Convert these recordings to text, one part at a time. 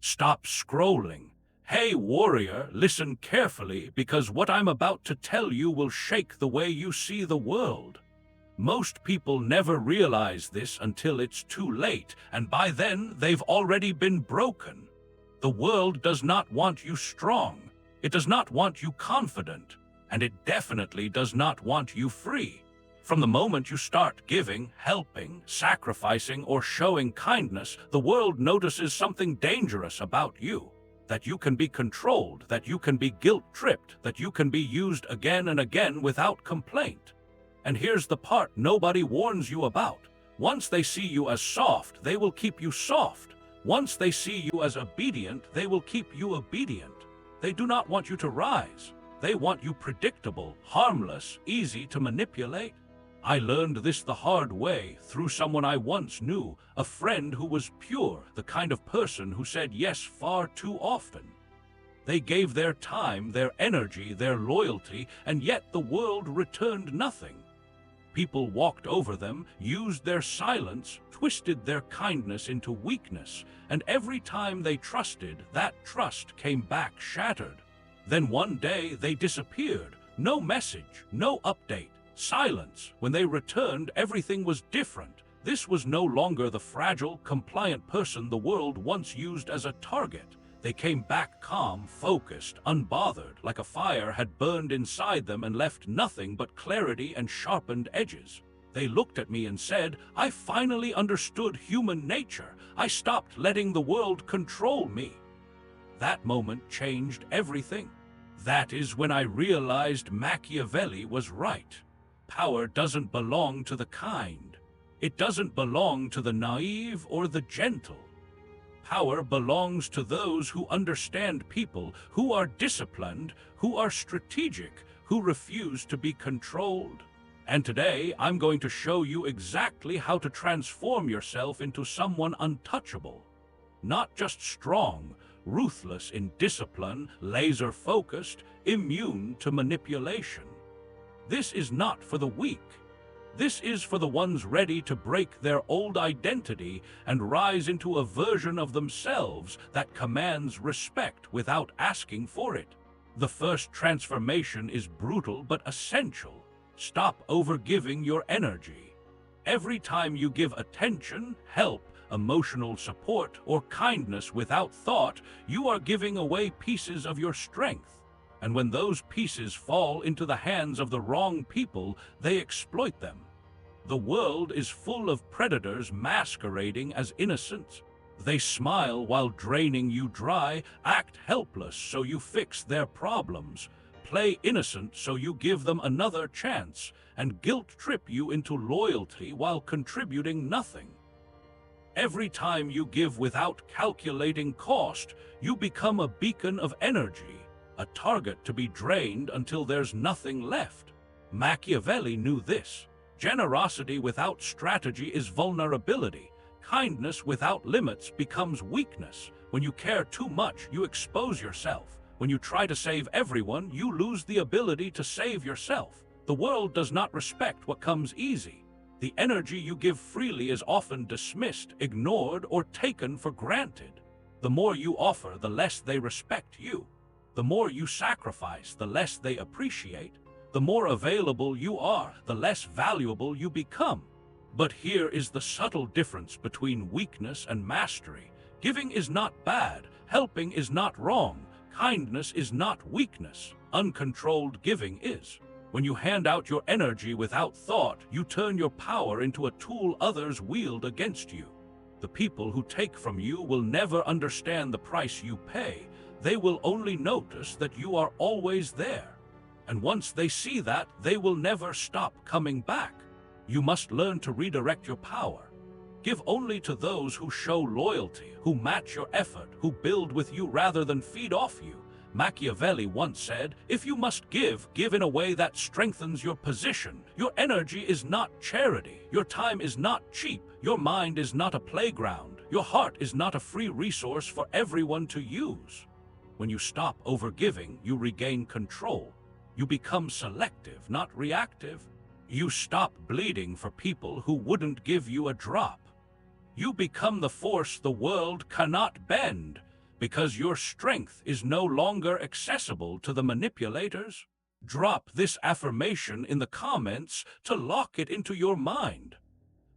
Stop scrolling. Hey, warrior, listen carefully because what I'm about to tell you will shake the way you see the world. Most people never realize this until it's too late, and by then they've already been broken. The world does not want you strong. It does not want you confident, and it definitely does not want you free. From the moment you start giving, helping, sacrificing, or showing kindness, the world notices something dangerous about you. That you can be controlled, that you can be guilt-tripped, that you can be used again and again without complaint. And here's the part nobody warns you about. Once they see you as soft, they will keep you soft. Once they see you as obedient, they will keep you obedient. They do not want you to rise. They want you predictable, harmless, easy to manipulate. I learned this the hard way through someone I once knew, a friend who was pure, the kind of person who said yes far too often. They gave their time, their energy, their loyalty, and yet the world returned nothing. People walked over them, used their silence, twisted their kindness into weakness, and every time they trusted, that trust came back shattered. Then one day they disappeared. No message, no update. Silence. When they returned, everything was different. This was no longer the fragile, compliant person the world once used as a target. They came back calm, focused, unbothered, like a fire had burned inside them and left nothing but clarity and sharpened edges. They looked at me and said, "I finally understood human nature. I stopped letting the world control me." That moment changed everything. That is when I realized Machiavelli was right. Power doesn't belong to the kind. It doesn't belong to the naive or the gentle. Power belongs to those who understand people, who are disciplined, who are strategic, who refuse to be controlled. And today, I'm going to show you exactly how to transform yourself into someone untouchable. Not just strong, ruthless in discipline, laser-focused, immune to manipulation. This is not for the weak. This is for the ones ready to break their old identity and rise into a version of themselves that commands respect without asking for it. The first transformation is brutal but essential. Stop overgiving your energy. Every time you give attention, help, emotional support, or kindness without thought, you are giving away pieces of your strength. And when those pieces fall into the hands of the wrong people, they exploit them. The world is full of predators masquerading as innocents. They smile while draining you dry, act helpless so you fix their problems, play innocent so you give them another chance, and guilt-trip you into loyalty while contributing nothing. Every time you give without calculating cost, you become a beacon of energy. A target to be drained until there's nothing left. Machiavelli knew this. Generosity without strategy is vulnerability. Kindness without limits becomes weakness. When you care too much, you expose yourself. When you try to save everyone, you lose the ability to save yourself. The world does not respect what comes easy. The energy you give freely is often dismissed, ignored, or taken for granted. The more you offer, the less they respect you. The more you sacrifice, the less they appreciate. The more available you are, the less valuable you become. But here is the subtle difference between weakness and mastery. Giving is not bad. Helping is not wrong. Kindness is not weakness. Uncontrolled giving is. When you hand out your energy without thought, you turn your power into a tool others wield against you. The people who take from you will never understand the price you pay. They will only notice that you are always there. And once they see that, they will never stop coming back. You must learn to redirect your power. Give only to those who show loyalty, who match your effort, who build with you rather than feed off you. Machiavelli once said, "If you must give, give in a way that strengthens your position. Your energy is not charity. Your time is not cheap. Your mind is not a playground. Your heart is not a free resource for everyone to use." When you stop overgiving, you regain control. You become selective, not reactive. You stop bleeding for people who wouldn't give you a drop. You become the force the world cannot bend. because your strength is no longer accessible to the manipulators. Drop this affirmation in the comments to lock it into your mind.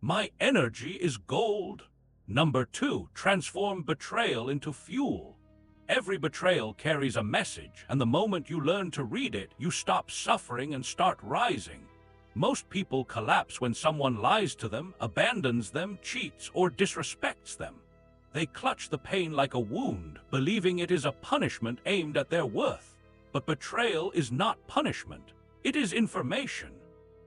My energy is gold. Number 2, transform betrayal into fuel. Every betrayal carries a message, and the moment you learn to read it, you stop suffering and start rising. Most people collapse when someone lies to them, abandons them, cheats, or disrespects them. They clutch the pain like a wound, believing it is a punishment aimed at their worth. But betrayal is not punishment. It is information.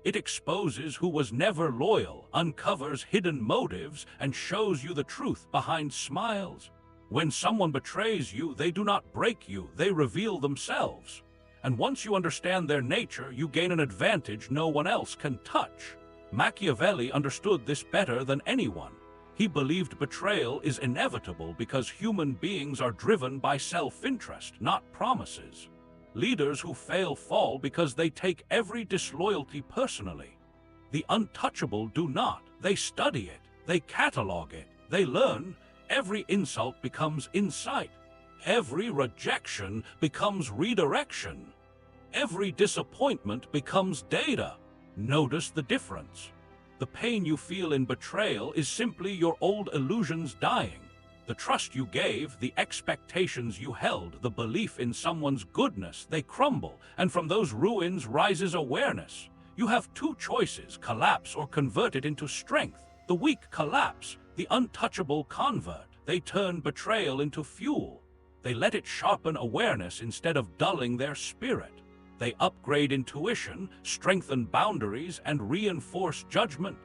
It exposes who was never loyal, uncovers hidden motives, and shows you the truth behind smiles. When someone betrays you, they do not break you, they reveal themselves. And once you understand their nature, you gain an advantage no one else can touch. Machiavelli understood this better than anyone. He believed betrayal is inevitable because human beings are driven by self-interest, not promises. Leaders who fail fall because they take every disloyalty personally. The untouchable do not. They study it, they catalog it, they learn. Every insult becomes insight. Every rejection becomes redirection. Every disappointment becomes data. Notice the difference. The pain you feel in betrayal is simply your old illusions dying. The trust you gave, the expectations you held, the belief in someone's goodness, they crumble, and from those ruins rises awareness. You have two choices: collapse or convert it into strength. The weak collapse, the untouchable convert. They turn betrayal into fuel. They let it sharpen awareness instead of dulling their spirit. They upgrade intuition, strengthen boundaries, and reinforce judgment.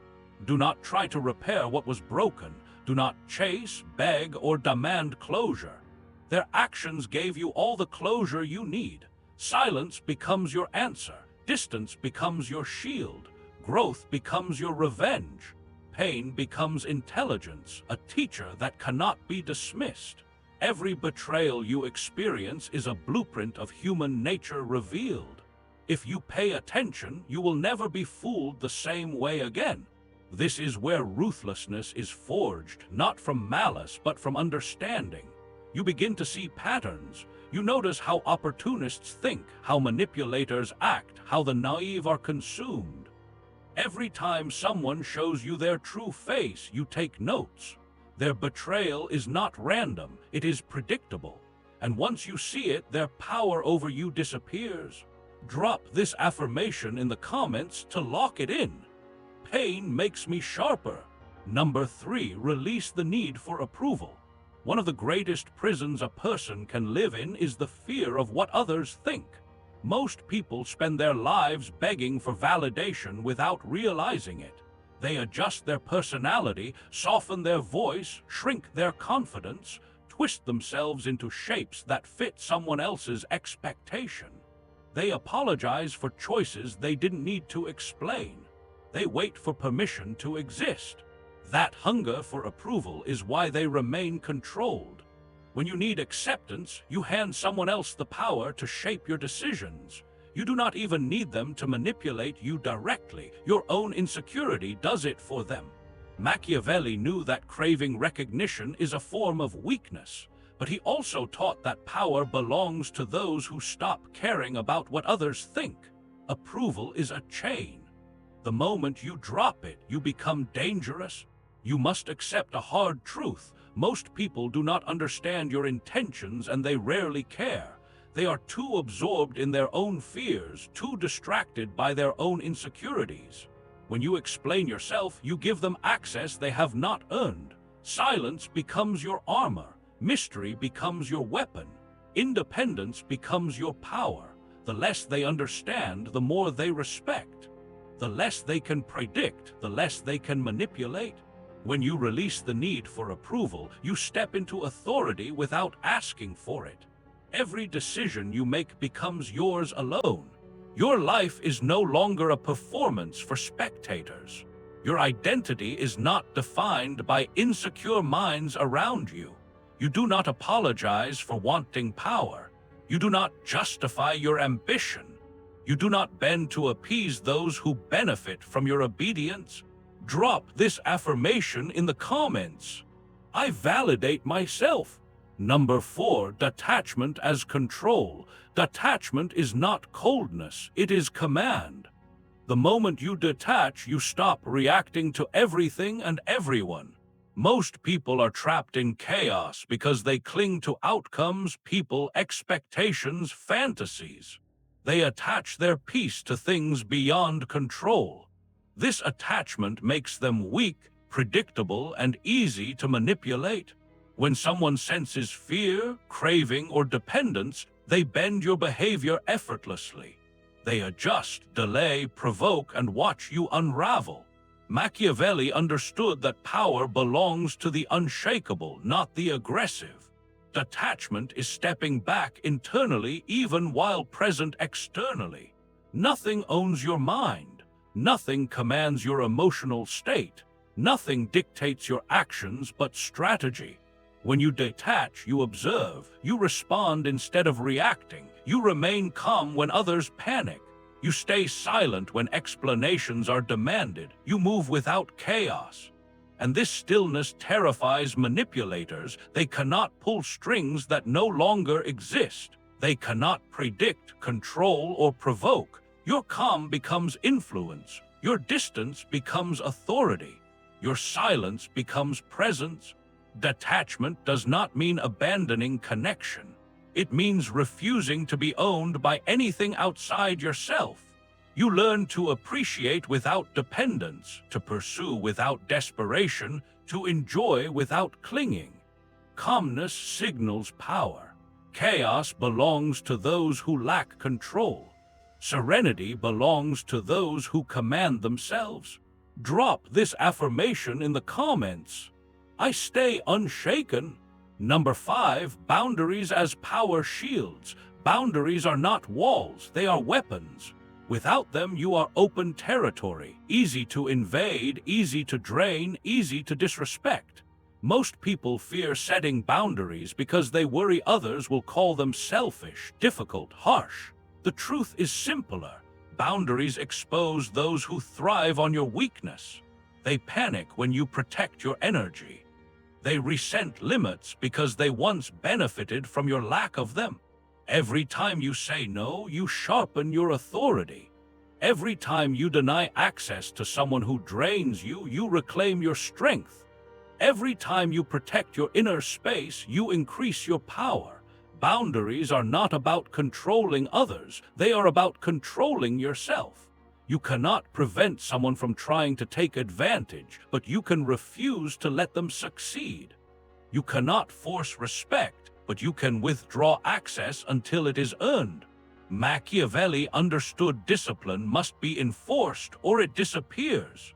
Do not try to repair what was broken. Do not chase, beg, or demand closure. Their actions gave you all the closure you need. Silence becomes your answer. Distance becomes your shield. Growth becomes your revenge. Pain becomes intelligence, a teacher that cannot be dismissed. Every betrayal you experience is a blueprint of human nature revealed. If you pay attention, you will never be fooled the same way again. This is where ruthlessness is forged, not from malice, but from understanding. You begin to see patterns. You notice how opportunists think, how manipulators act, how the naive are consumed. Every time someone shows you their true face, you take notes. Their betrayal is not random, it is predictable. And once you see it, their power over you disappears. Drop this affirmation in the comments to lock it in. Pain makes me sharper. Number 3, release the need for approval. One of the greatest prisons a person can live in is the fear of what others think. Most people spend their lives begging for validation without realizing it. They adjust their personality, soften their voice, shrink their confidence, twist themselves into shapes that fit someone else's expectation. They apologize for choices they didn't need to explain. They wait for permission to exist. That hunger for approval is why they remain controlled. When you need acceptance, you hand someone else the power to shape your decisions. You do not even need them to manipulate you directly. Your own insecurity does it for them. Machiavelli knew that craving recognition is a form of weakness, but he also taught that power belongs to those who stop caring about what others think. Approval is a chain. The moment you drop it, you become dangerous. You must accept a hard truth. Most people do not understand your intentions, and they rarely care. They are too absorbed in their own fears, too distracted by their own insecurities. When you explain yourself, you give them access they have not earned. Silence becomes your armor. Mystery becomes your weapon. Independence becomes your power. The less they understand, the more they respect. The less they can predict, the less they can manipulate. When you release the need for approval, you step into authority without asking for it. Every decision you make becomes yours alone. Your life is no longer a performance for spectators. Your identity is not defined by insecure minds around you. You do not apologize for wanting power. You do not justify your ambition. You do not bend to appease those who benefit from your obedience. Drop this affirmation in the comments. I validate myself. Number 4, detachment as control. Detachment is not coldness, it is command. The moment you detach, you stop reacting to everything and everyone. Most people are trapped in chaos because they cling to outcomes, people, expectations, fantasies. They attach their peace to things beyond control. This attachment makes them weak, predictable, and easy to manipulate. When someone senses fear, craving, or dependence, they bend your behavior effortlessly. They adjust, delay, provoke, and watch you unravel. Machiavelli understood that power belongs to the unshakable, not the aggressive. Detachment is stepping back internally even while present externally. Nothing owns your mind. Nothing commands your emotional state. Nothing dictates your actions but strategy. When you detach, you observe. You respond instead of reacting. You remain calm when others panic. You stay silent when explanations are demanded. You move without chaos. And this stillness terrifies manipulators. They cannot pull strings that no longer exist. They cannot predict, control, or provoke. Your calm becomes influence. Your distance becomes authority. Your silence becomes presence. Detachment does not mean abandoning connection. It means refusing to be owned by anything outside yourself. You learn to appreciate without dependence, to pursue without desperation, to enjoy without clinging. Calmness signals power. Chaos belongs to those who lack control. Serenity belongs to those who command themselves. Drop this affirmation in the comments. I stay unshaken. Number 5, boundaries as power shields. Boundaries are not walls, they are weapons. Without them, you are open territory, easy to invade, easy to drain, easy to disrespect. Most people fear setting boundaries because they worry others will call them selfish, difficult, harsh. The truth is simpler. Boundaries expose those who thrive on your weakness. They panic when you protect your energy. They resent limits because they once benefited from your lack of them. Every time you say no, you sharpen your authority. Every time you deny access to someone who drains you, you reclaim your strength. Every time you protect your inner space, you increase your power. Boundaries are not about controlling others, they are about controlling yourself. You cannot prevent someone from trying to take advantage, but you can refuse to let them succeed. You cannot force respect, but you can withdraw access until it is earned. Machiavelli understood discipline must be enforced or it disappears.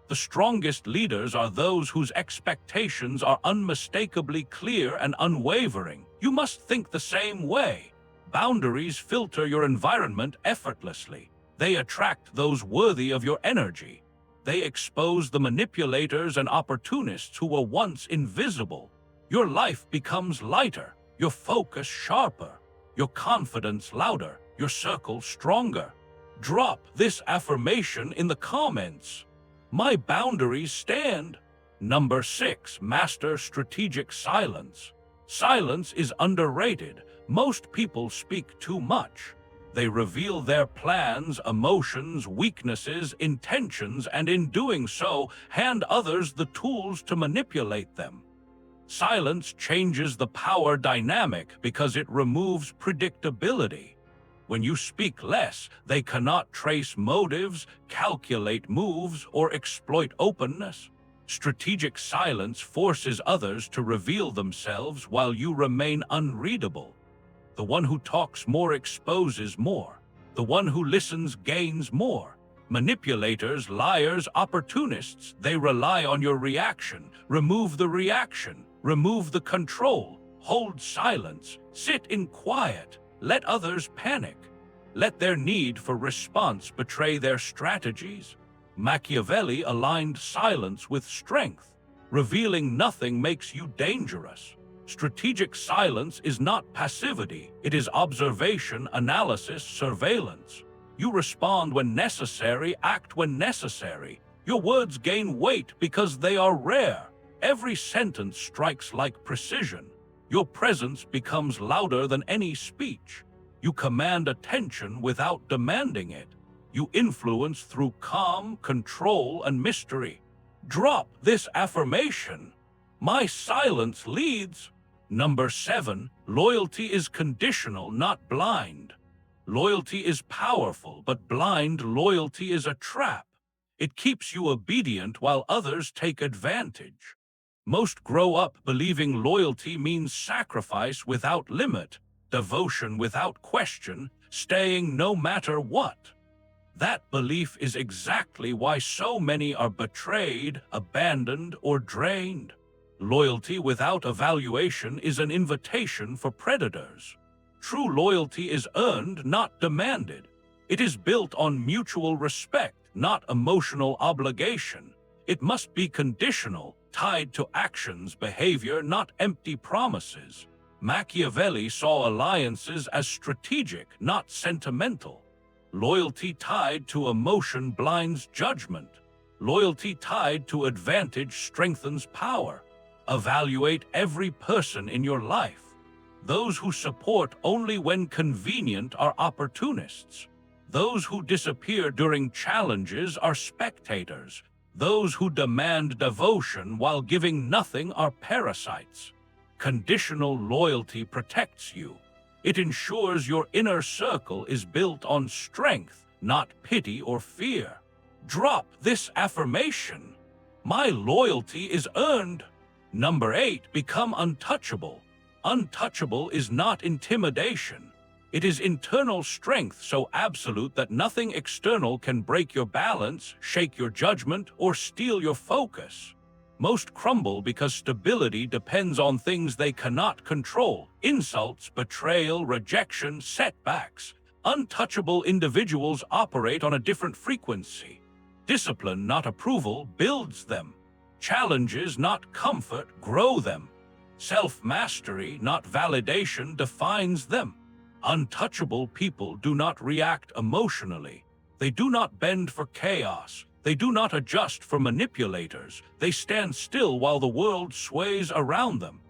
The strongest leaders are those whose expectations are unmistakably clear and unwavering. You must think the same way. Boundaries filter your environment effortlessly. They attract those worthy of your energy. They expose the manipulators and opportunists who were once invisible. Your life becomes lighter, your focus sharper, your confidence louder, your circle stronger. Drop this affirmation in the comments. My boundaries stand. Number 6, master strategic silence. Silence is underrated. Most people speak too much. They reveal their plans, emotions, weaknesses, intentions, and in doing so, hand others the tools to manipulate them. Silence changes the power dynamic because it removes predictability. When you speak less, they cannot trace motives, calculate moves, or exploit openness. Strategic silence forces others to reveal themselves while you remain unreadable. The one who talks more exposes more. The one who listens gains more. Manipulators, liars, opportunists, they rely on your reaction. Remove the reaction. Remove the control. Hold silence. Sit in quiet. Let others panic. Let their need for response betray their strategies. Machiavelli aligned silence with strength. Revealing nothing makes you dangerous. Strategic silence is not passivity, it is observation, analysis, surveillance. You respond when necessary, act when necessary. Your words gain weight because they are rare. Every sentence strikes like precision. Your presence becomes louder than any speech. You command attention without demanding it. You influence through calm, control, and mystery. Drop this affirmation. My silence leads. Number 7, loyalty is conditional, not blind. Loyalty is powerful, but blind loyalty is a trap. It keeps you obedient while others take advantage. Most grow up believing loyalty means sacrifice without limit, devotion without question, staying no matter what. That belief is exactly why so many are betrayed, abandoned, or drained. Loyalty without evaluation is an invitation for predators. True loyalty is earned, not demanded. It is built on mutual respect, not emotional obligation. It must be conditional, tied to actions, behavior, not empty promises. Machiavelli saw alliances as strategic, not sentimental. Loyalty tied to emotion blinds judgment. Loyalty tied to advantage strengthens power. Evaluate every person in your life. Those who support only when convenient are opportunists. Those who disappear during challenges are spectators. Those who demand devotion while giving nothing are parasites. Conditional loyalty protects you. It ensures your inner circle is built on strength, not pity or fear. Drop this affirmation. My loyalty is earned. Number 8, become untouchable. Untouchable is not intimidation. It is internal strength so absolute that nothing external can break your balance, shake your judgment, or steal your focus. Most crumble because stability depends on things they cannot control: insults, betrayal, rejection, setbacks. Untouchable individuals operate on a different frequency. Discipline, not approval, builds them. Challenges, not comfort, grow them. Self-mastery, not validation, defines them. Untouchable people do not react emotionally. They do not bend for chaos. They do not adjust for manipulators. They stand still while the world sways around them.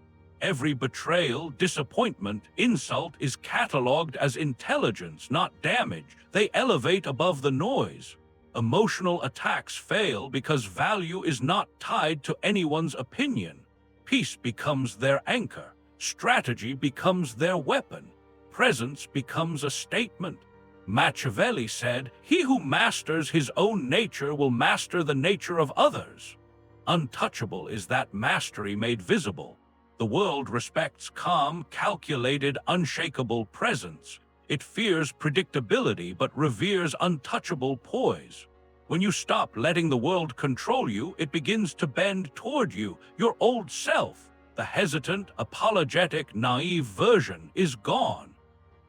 Every betrayal, disappointment, insult is catalogued as intelligence, not damage. They elevate above the noise. Emotional attacks fail because value is not tied to anyone's opinion. Peace becomes their anchor. Strategy becomes their weapon. Presence becomes a statement. Machiavelli said, "He who masters his own nature will master the nature of others." Untouchable is that mastery made visible. The world respects calm, calculated, unshakable presence. It fears predictability but reveres untouchable poise. When you stop letting the world control you, it begins to bend toward you. Your old self, the hesitant, apologetic, naive version, is gone.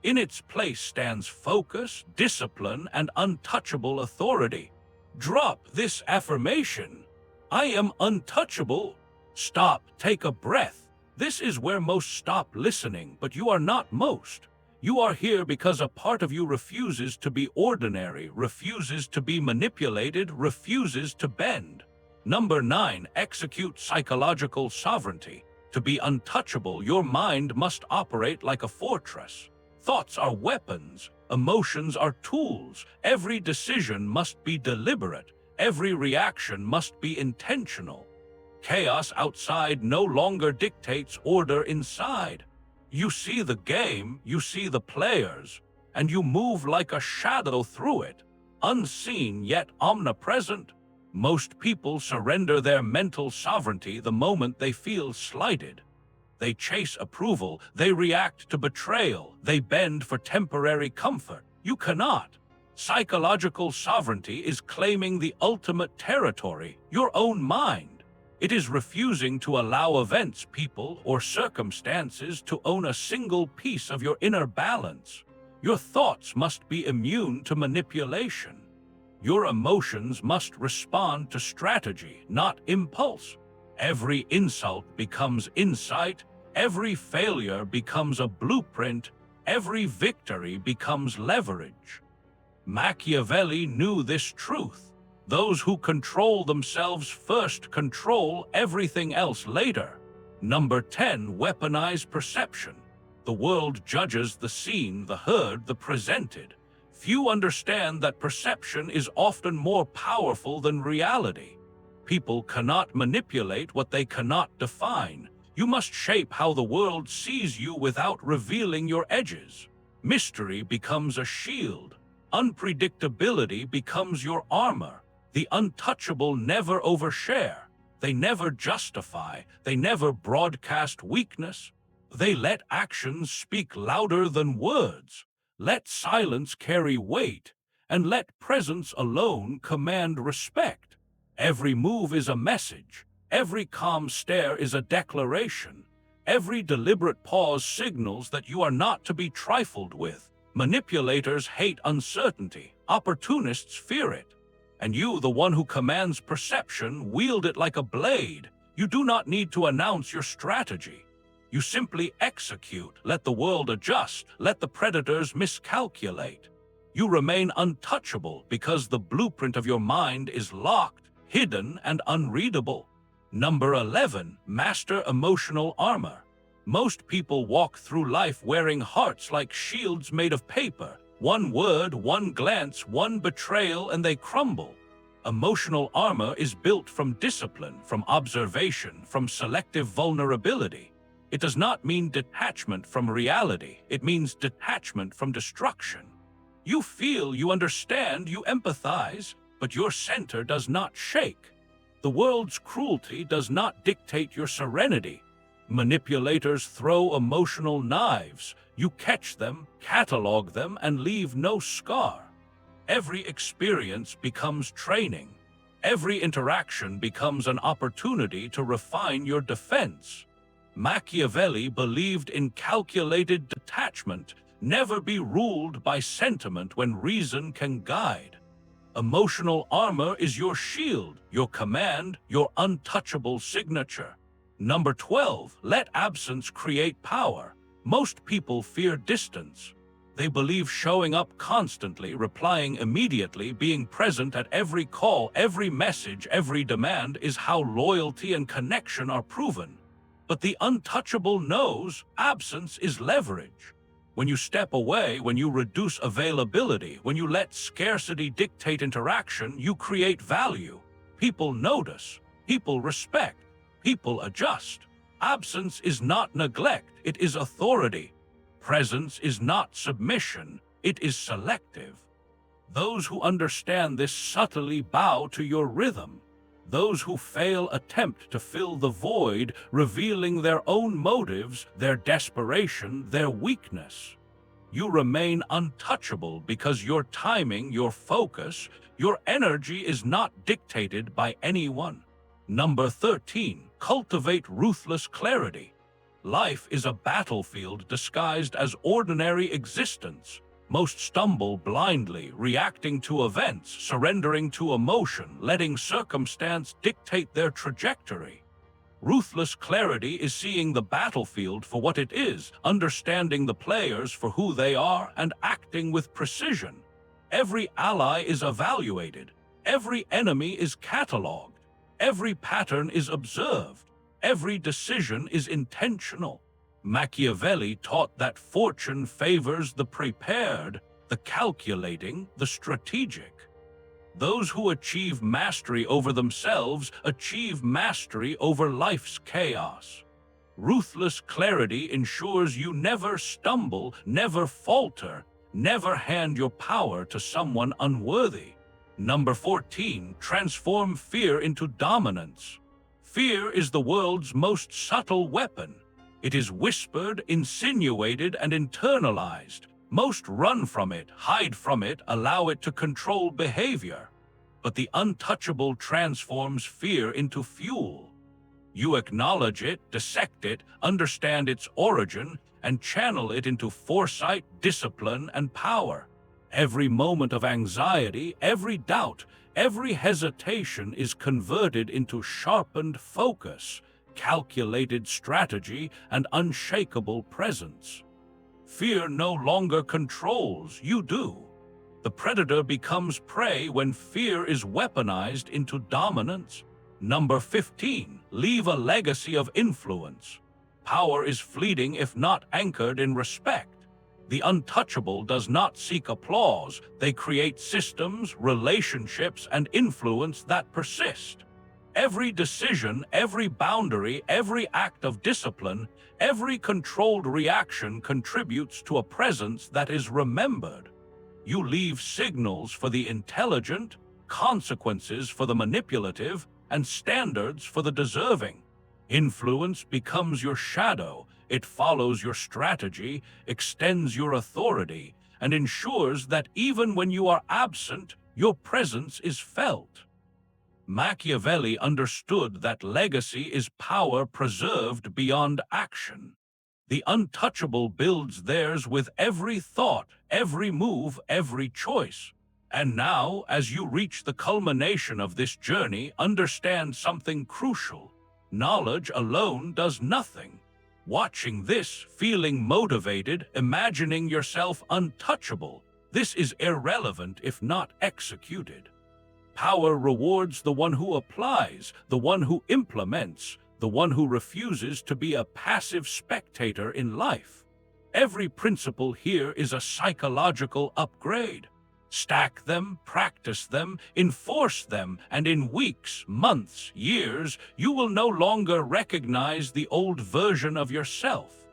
In its place stands focus, discipline, and untouchable authority. Drop this affirmation. I am untouchable. Stop, take a breath. This is where most stop listening, but you are not most. You are here because a part of you refuses to be ordinary, refuses to be manipulated, refuses to bend. Number 9, execute psychological sovereignty. To be untouchable, your mind must operate like a fortress. Thoughts are weapons, emotions are tools. Every decision must be deliberate. Every reaction must be intentional. Chaos outside no longer dictates order inside. You see the game, you see the players, and you move like a shadow through it, unseen yet omnipresent. Most people surrender their mental sovereignty the moment they feel slighted. They chase approval, they react to betrayal, they bend for temporary comfort. You cannot. Psychological sovereignty is claiming the ultimate territory, your own mind. It is refusing to allow events, people, or circumstances to own a single piece of your inner balance. Your thoughts must be immune to manipulation. Your emotions must respond to strategy, not impulse. Every insult becomes insight. Every failure becomes a blueprint. Every victory becomes leverage. Machiavelli knew this truth. Those who control themselves first control everything else later. Number 10, weaponize perception. The world judges the seen, the heard, the presented. Few understand that perception is often more powerful than reality. People cannot manipulate what they cannot define. You must shape how the world sees you without revealing your edges. Mystery becomes a shield. Unpredictability becomes your armor. The untouchable never overshare. They never justify. They never broadcast weakness. They let actions speak louder than words. Let silence carry weight, and let presence alone command respect. Every move is a message. Every calm stare is a declaration. Every deliberate pause signals that you are not to be trifled with. Manipulators hate uncertainty. Opportunists fear it. And you, the one who commands perception, wield it like a blade. You do not need to announce your strategy. You simply execute. Let the world adjust. Let the predators miscalculate. You remain untouchable because the blueprint of your mind is locked, hidden, and unreadable. Number 11, master emotional armor. Most people walk through life wearing hearts like shields made of paper. One word, one glance, one betrayal, and they crumble. Emotional armor is built from discipline, from observation, from selective vulnerability. It does not mean detachment from reality. It means detachment from destruction. You feel, you understand, you empathize, but your center does not shake. The world's cruelty does not dictate your serenity. Manipulators throw emotional knives. You catch them, catalog them, and leave no scar. Every experience becomes training. Every interaction becomes an opportunity to refine your defense. Machiavelli believed in calculated detachment. Never be ruled by sentiment when reason can guide. Emotional armor is your shield, your command, your untouchable signature. Number 12, let absence create power. Most people fear distance. They believe showing up constantly, replying immediately, being present at every call, every message, every demand is how loyalty and connection are proven. But the untouchable knows absence is leverage. When you step away, when you reduce availability, when you let scarcity dictate interaction, you create value. People notice, people respect, people adjust. Absence is not neglect, it is authority. Presence is not submission, it is selective. Those who understand this subtly bow to your rhythm. Those who fail attempt to fill the void, revealing their own motives, their desperation, their weakness. You remain untouchable because your timing, your focus, your energy is not dictated by anyone. Number 13, cultivate ruthless clarity. Life is a battlefield disguised as ordinary existence. Most stumble blindly, reacting to events, surrendering to emotion, letting circumstance dictate their trajectory. Ruthless clarity is seeing the battlefield for what it is, understanding the players for who they are, and acting with precision. Every ally is evaluated. Every enemy is cataloged. Every pattern is observed. Every decision is intentional. Machiavelli taught that fortune favors the prepared, the calculating, the strategic. Those who achieve mastery over themselves achieve mastery over life's chaos. Ruthless clarity ensures you never stumble, never falter, never hand your power to someone unworthy. Number 14, transform fear into dominance. Fear is the world's most subtle weapon. It is whispered, insinuated, and internalized. Most run from it, hide from it, allow it to control behavior. But the untouchable transforms fear into fuel. You acknowledge it, dissect it, understand its origin, and channel it into foresight, discipline, and power. Every moment of anxiety, every doubt, every hesitation is converted into sharpened focus, calculated strategy, and unshakable presence. Fear no longer controls, you do. The predator becomes prey when fear is weaponized into dominance. Number 15. Leave a legacy of influence. Power is fleeting if not anchored in respect. The untouchable does not seek applause. They create systems, relationships, and influence that persist. Every decision, every boundary, every act of discipline, every controlled reaction contributes to a presence that is remembered. You leave signals for the intelligent, consequences for the manipulative, and standards for the deserving. Influence becomes your shadow. It follows your strategy, extends your authority, and ensures that even when you are absent, your presence is felt. Machiavelli understood that legacy is power preserved beyond action. The untouchable builds theirs with every thought, every move, every choice. And now, as you reach the culmination of this journey, understand something crucial. Knowledge alone does nothing. Watching this, feeling motivated, imagining yourself untouchable, this is irrelevant if not executed. Power rewards the one who applies, the one who implements, the one who refuses to be a passive spectator in life. Every principle here is a psychological upgrade. Stack them, practice them, enforce them, and in weeks, months, years, you will no longer recognize the old version of yourself.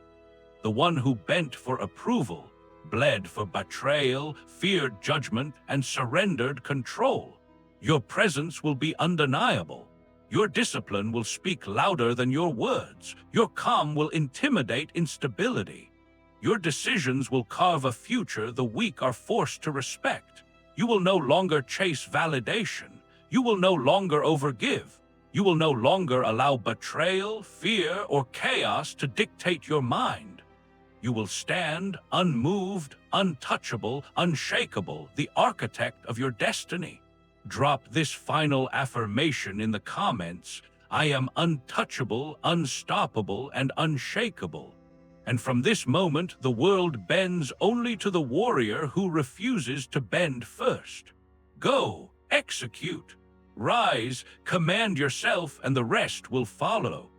The one who bent for approval, bled for betrayal, feared judgment, and surrendered control. Your presence will be undeniable. Your discipline will speak louder than your words. Your calm will intimidate instability. Your decisions will carve a future the weak are forced to respect. You will no longer chase validation. You will no longer overgive. You will no longer allow betrayal, fear, or chaos to dictate your mind. You will stand unmoved, untouchable, unshakable, the architect of your destiny. Drop this final affirmation in the comments. I am untouchable, unstoppable, and unshakable. And from this moment, the world bends only to the warrior who refuses to bend first. Go, execute, rise, command yourself, and the rest will follow.